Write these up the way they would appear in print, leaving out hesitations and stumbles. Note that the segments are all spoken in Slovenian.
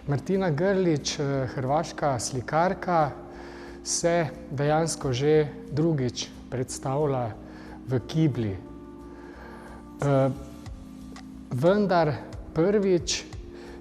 Martina Grlić, hrvaška slikarka, se dejansko že drugič predstavlja v Kibli. Vendar prvič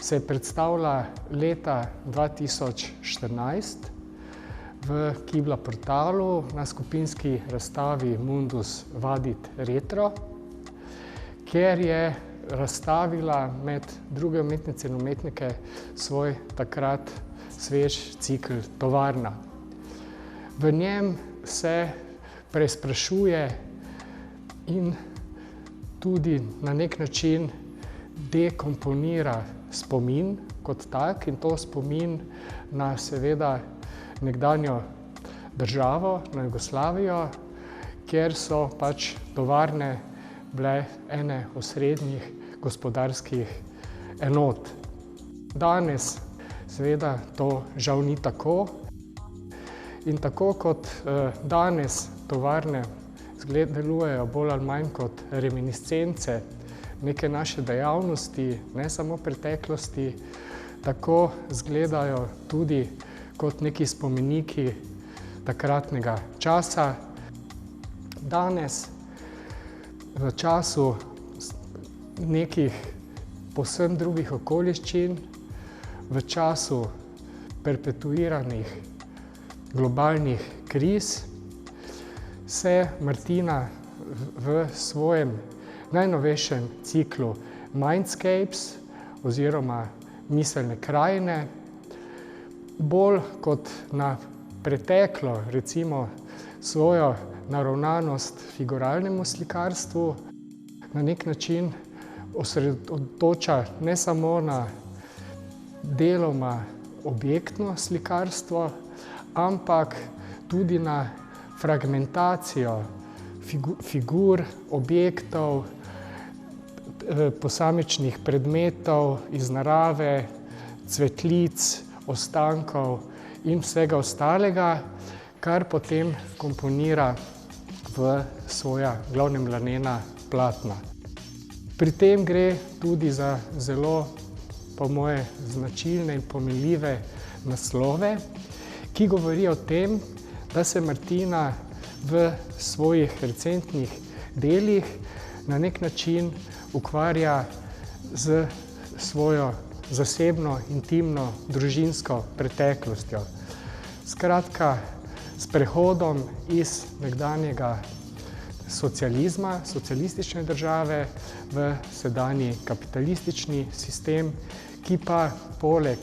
se je predstavila leta 2014 v Kibla portalu na skupinski razstavi Mundus Vadit Retro, kjer je razstavila med druge umetnice in umetnike svoj takrat svež cikel Tovarna. V njem se preizprašuje in tudi na nek način dekomponira spomin kot tak, in to spomin na seveda nekdanjo državo, na Jugoslavijo, kjer so pač tovarne bile ene osrednjih gospodarskih enot. Danes seveda to žal ni tako. In tako kot danes tovarne delujejo bolj ali manj kot reminiscence neke naše dejavnosti, ne samo preteklosti, tako izgledajo tudi kot neki spomeniki takratnega časa. Danes, v času nekih povsem drugih okoliščin, v času perpetuiranih globalnih kriz, se Martina v svojem najnovejšem ciklu Mindscapes oziroma miselne krajine bolj kot na preteklo, recimo svojo naravnanost figuralnemu slikarstvu, na nek način osredotoča ne samo na deloma objektno slikarstvo, ampak tudi na fragmentacijo figur, objektov, posamičnih predmetov iz narave, cvetlic, ostankov in vsega ostalega, kar potem komponira v svoja glavnem lanena platna. Pri tem gre tudi za zelo, po moje, značilne in pomenljive naslove, ki govorijo o tem, da se Martina v svojih recentnih delih na nek način ukvarja z svojo zasebno, intimno, družinsko preteklostjo. Skratka, s prehodom iz nekdanjega socializma, socialistične države v sedanji kapitalistični sistem, ki pa poleg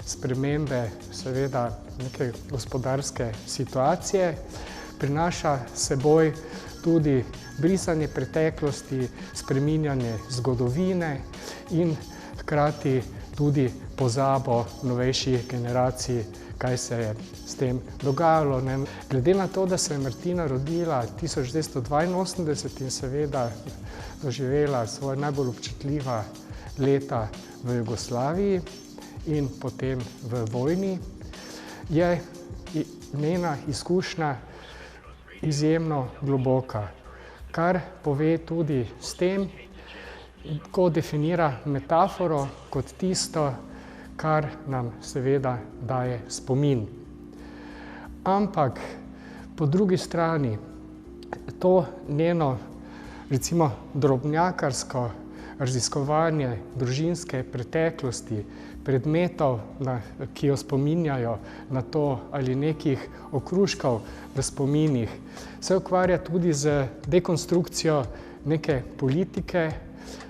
spremembe seveda neke gospodarske situacije prinaša s seboj tudi brisanje preteklosti, spreminjanje zgodovine in hkrati tudi pozabo novejših generacij, kaj se je s tem dogajalo. Glede na to, da se je Martina rodila 1982 in seveda doživela svoja najbolj občutljiva leta v Jugoslaviji in potem v vojni, je njena izkušnja izjemno globoka, kar pove tudi s tem, ko definira metaforo kot tisto, kar nam seveda daje spomin. Ampak po drugi strani to njeno, recimo, drobnjakarsko raziskovanje družinske preteklosti, predmetov, ki jo spominjajo na to, ali nekih okruškov v spominih, se ukvarja tudi z dekonstrukcijo neke politike,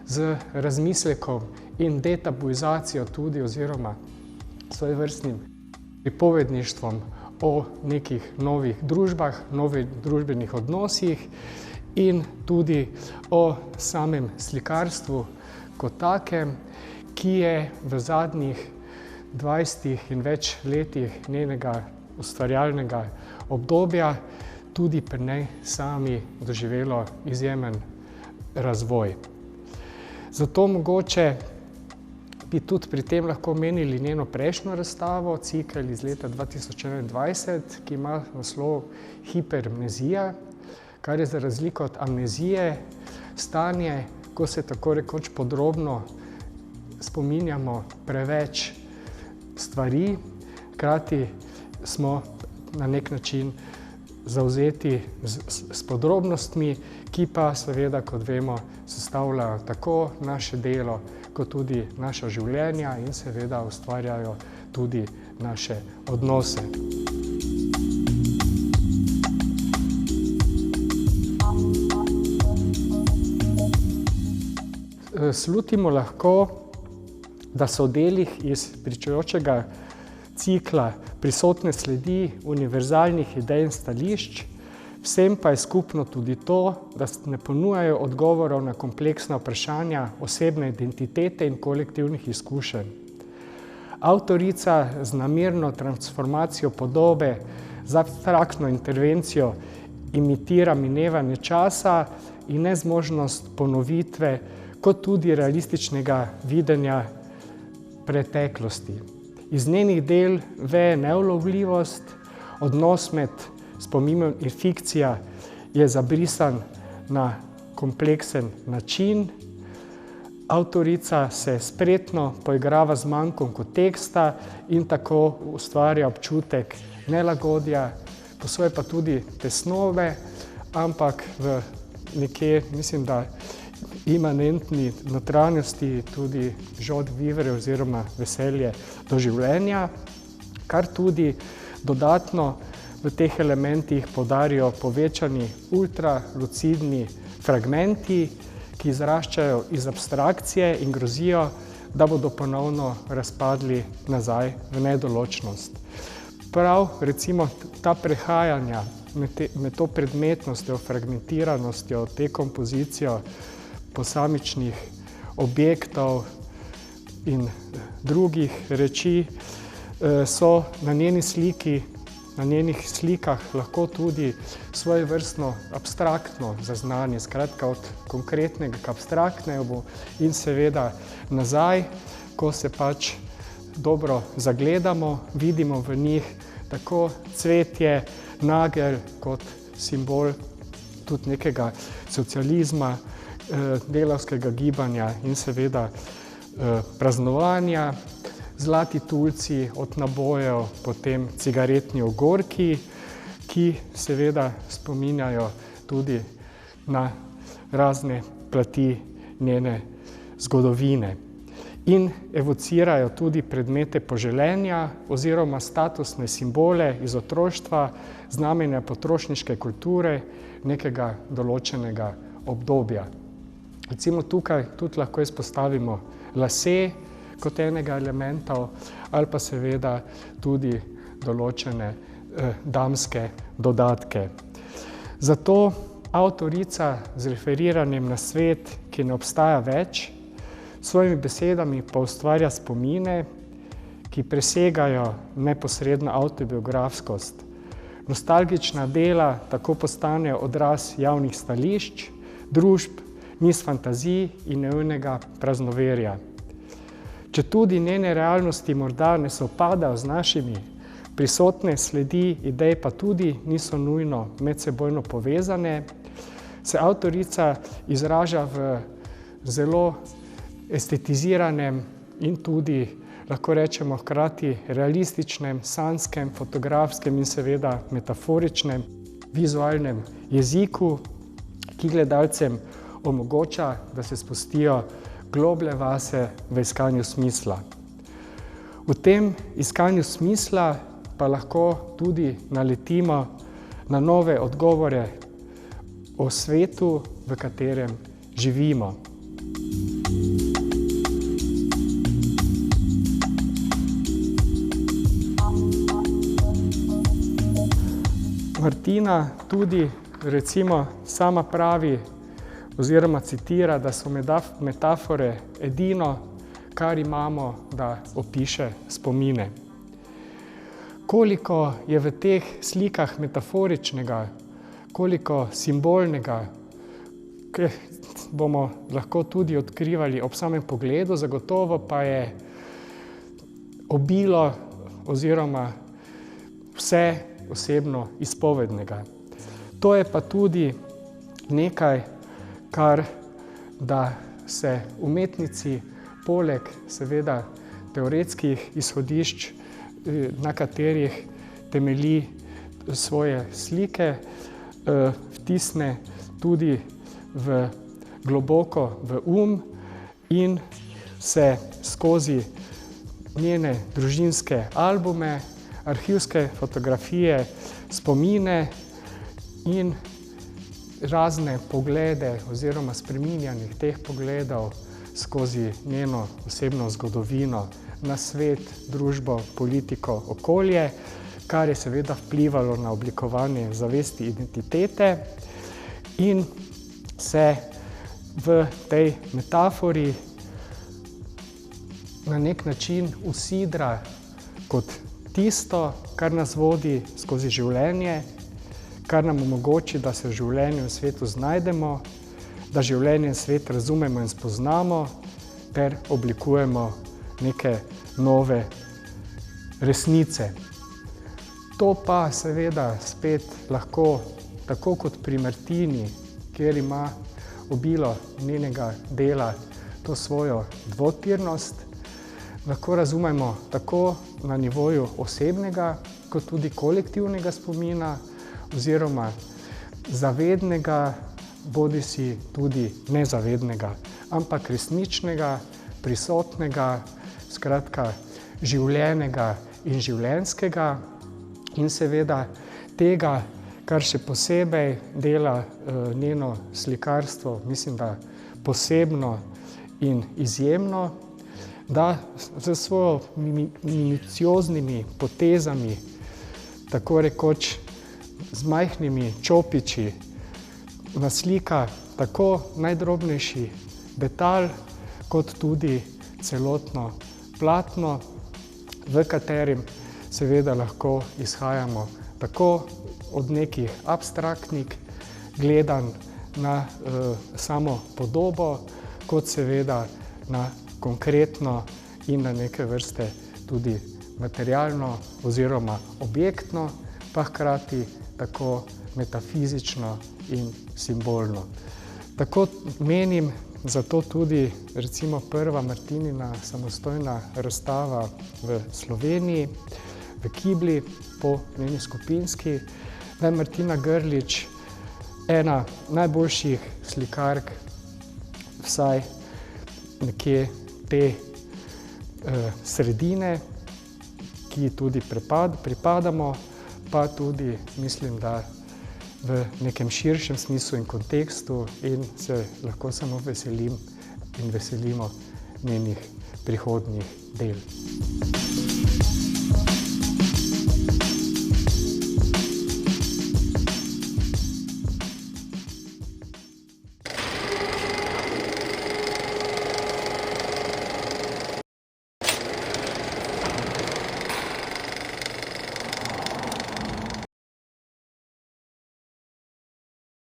z razmislekom in detabuizacijo tudi oziroma svojevrstnim pripovedništvom o nekih novih družbah, novih družbenih odnosih in tudi o samem slikarstvu kot takem, ki je v zadnjih 20 in več letih njenega ustvarjalnega obdobja tudi pri njej sami doživelo izjemen razvoj. Zato mogoče bi tudi pri tem lahko omenili njeno prejšnjo razstavo, cikel iz leta 2021, ki ima naslov Hipermnezija, kar je za razliko od amnezije stanje, ko se tako rekoč podrobno spominjamo preveč stvari, hkrati smo na nek način zavzeti s podrobnostmi, ki pa seveda, kot vemo, sestavljajo tako naše delo, kot tudi naša življenja in seveda ustvarjajo tudi naše odnose. Slutimo lahko, da so v delih iz pričujočega cikla prisotne sledi univerzalnih idej in stališč, vsem pa je skupno tudi to, da ne ponujajo odgovorov na kompleksna vprašanja osebne identitete in kolektivnih izkušenj. Avtorica z namerno transformacijo podobe, z abstraktno intervencijo imitira minevanje časa in nezmožnost ponovitve, kot tudi realističnega videnja preteklosti. Iz njenih del veje neulovljivost, odnos med spominom in fikcija je zabrisan na kompleksen način. Avtorica se spretno poigrava z mankom konteksta in tako ustvarja občutek nelagodja, po svoje pa tudi tesnobe, ampak v nekje, mislim, da imanentni notranjosti tudi joie de vivre oziroma veselje do življenja, kar tudi dodatno v teh elementih poudarijo povečani ultralucidni fragmenti, ki izraščajo iz abstrakcije in grozijo, da bodo ponovno razpadli nazaj v nedoločnost. Prav recimo ta prehajanja med to predmetnostjo, fragmentiranostjo, te kompozicijo posamičnih objektov in drugih reči so na njeni sliki, na njenih slikah lahko tudi svojevrstno abstraktno zaznanje, skratka od konkretnega k abstraktnemu in seveda nazaj, ko se pač dobro zagledamo, vidimo v njih tako cvetje, nagelj kot simbol tudi nekega socializma, delavskega gibanja in seveda praznovanja, zlati tulci od nabojev, potem cigaretni ogorki, ki seveda spominjajo tudi na razne plati njene zgodovine in evocirajo tudi predmete poželenja oziroma statusne simbole iz otroštva, znamenja potrošniške kulture nekega določenega obdobja. Recimo tukaj tudi lahko izpostavimo lase kot enega elementov ali pa seveda tudi določene damske dodatke. Zato avtorica z referiranjem na svet, ki ne obstaja več, s svojimi besedami pa ustvarja spomine, ki presegajo neposredno avtobiografskost. Nostalgična dela tako postanejo odraz javnih stališč, družb, niz fantazij in neumnega praznoverja. Četudi njene realnosti morda ne sovpadajo z našimi, prisotne sledi idej pa tudi niso nujno medsebojno povezane, se avtorica izraža v zelo estetiziranem in tudi, lahko rečemo, hkrati realističnem, sanjskem, fotografskem in seveda metaforičnem vizualnem jeziku, ki gledalcem omogoča, da se spustijo globlje vase v iskanju smisla. V tem iskanju smisla pa lahko tudi naletimo na nove odgovore o svetu, v katerem živimo. Martina tudi recimo sama pravi oziroma citira, da so metafore edino, kar imamo, da opiše spomine. Koliko je v teh slikah metaforičnega, koliko simbolnega, bomo lahko tudi odkrivali ob samem pogledu, zagotovo pa je obilo oziroma vse osebno izpovednega. To je pa tudi nekaj, kar da se umetnici poleg seveda teoretskih izhodišč, na katerih temelji svoje slike, vtisne tudi globoko v in se skozi njene družinske albume, arhivske fotografije, spomine in razne poglede oziroma spreminjanje teh pogledov skozi njeno osebno zgodovino na svet, družbo, politiko, okolje, kar je seveda vplivalo na oblikovanje zavesti identitete in se v tej metafori na nek način usidra kot tisto, kar nas vodi skozi življenje, kar nam omogoči, da se v življenju in svetu znajdemo, da življenje in svet razumemo in spoznamo ter oblikujemo neke nove resnice. To pa seveda spet lahko, tako kot pri Martini, kjer ima obilo njenega dela to svojo dvotirnost, lahko razumemo tako na nivoju osebnega, kot tudi kolektivnega spomina oziroma zavednega, bodisi tudi nezavednega, ampak resničnega, prisotnega, skratka življenega in življenjskega in seveda tega, kar še posebej dela njeno slikarstvo, mislim, da posebno in izjemno, da z svojo minucioznimi potezami, tako rekoč z majhnimi čopiči, naslika tako najdrobnejši detalj, kot tudi celotno platno, v katerem seveda lahko izhajamo tako od nekih abstraktnih gledanj na samo podobo, kot seveda na konkretno in na neke vrste tudi materialno oziroma objektno, pa hkrati tako metafizično in simbolno. Tako menim, zato tudi recimo prva Martinina samostojna razstava v Sloveniji, v Kibli, po njeni skupinski, da je Martina Grlić ena najboljših slikark, vsaj nekje te sredine, ki tudi pripadamo, pa tudi mislim, da v nekem širšem smislu in kontekstu in se lahko samo veselimo njenih prihodnjih del.